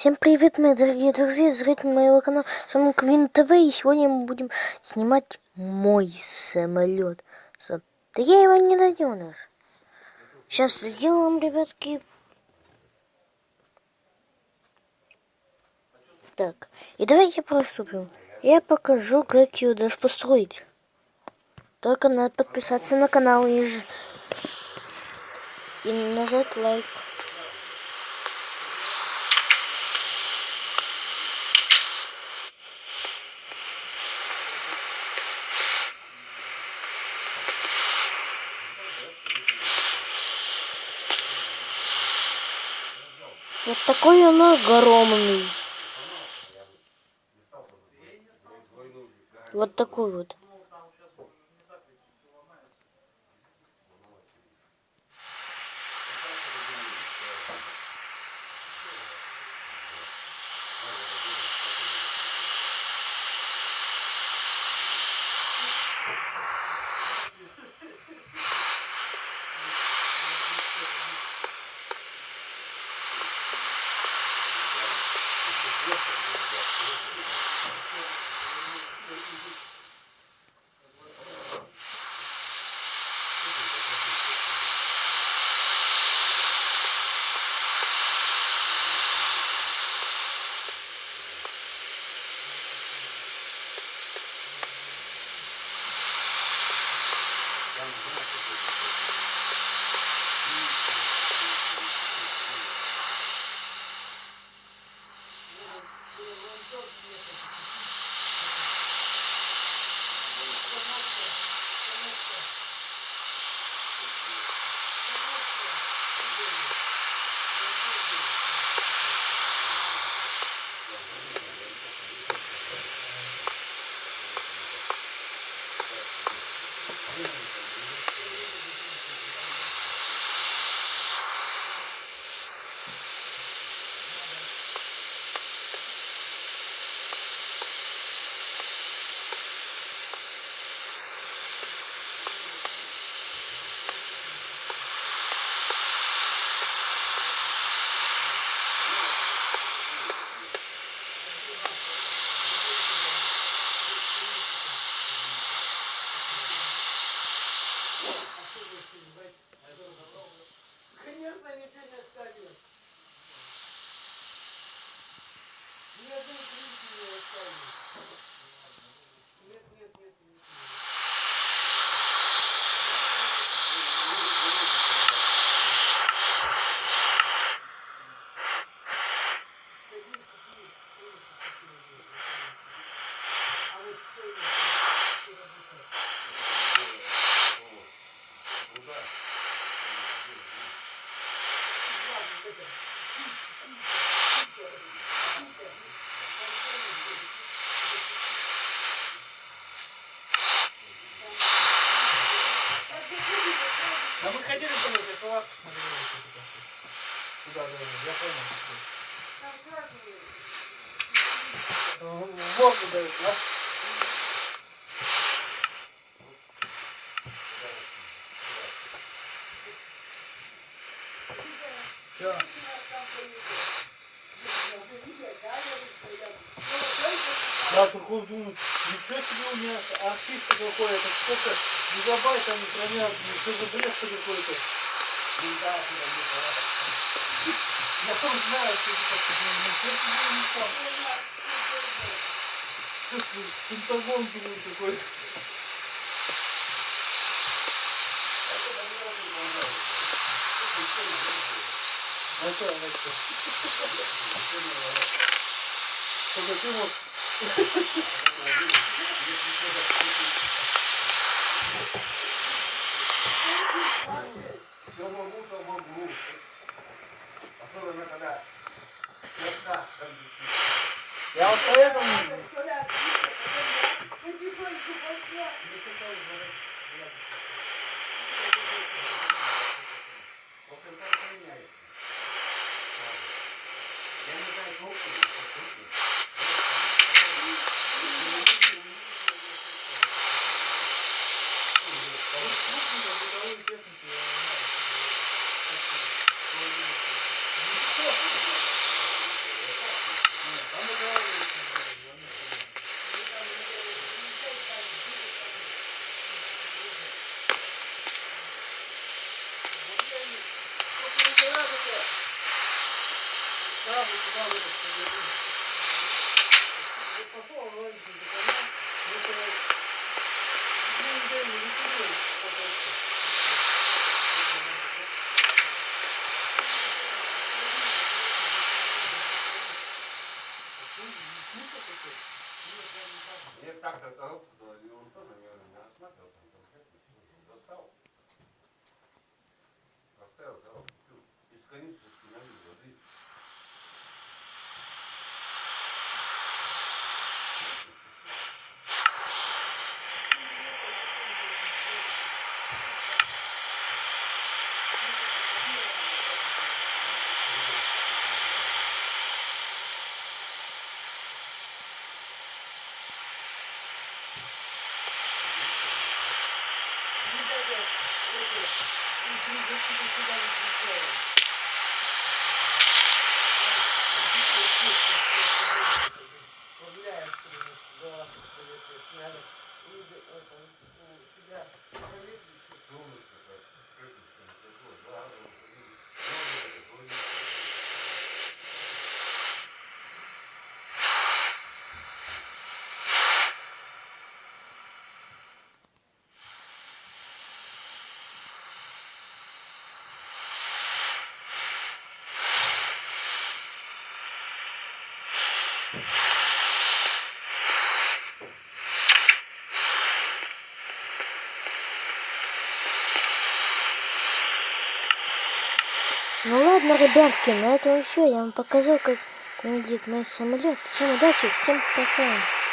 Всем привет, мои дорогие друзья, зрители моего канала Самолёт ТВ. И сегодня мы будем снимать мой самолет. Да я его не доделаю. Сейчас сделаем, ребятки. Так, и давайте приступим. Я покажу, как его даже построить. Только надо подписаться на канал и нажать лайк. Вот такой он огромный. Вот такой вот. Конечно, ничего не оставил. Ни одной крышки не оставил. Нет. А мы хотели с тобой для салат посмотреть. Куда, да, я понял. В морду дают, да? Все. Я такой думаю, ничего себе у меня архив-то какой, это сколько гигабайт они хранят, что за бред-то какой-то. Я там знаю, что это как-то, ничего себе у них там. Что-то Пентагон, думаю, какой-то. А что, она что? Только ты вот... Все могу, то могу. Особенно когда сердца различные. Я вот поэтому... Я не знаю толку, Сразу туда в этот магазин. Вот пошел, он говорит, за канал, ну это недели не купил продукты. Смысл какой? Я так-то коробку, и он тоже не осматривал, там конкретно достал. Поставил коробку, из канистрочки налил воды. Ну ладно, ребятки, на этом все. Я вам показал, как выглядит мой самолет. Всем удачи, всем пока.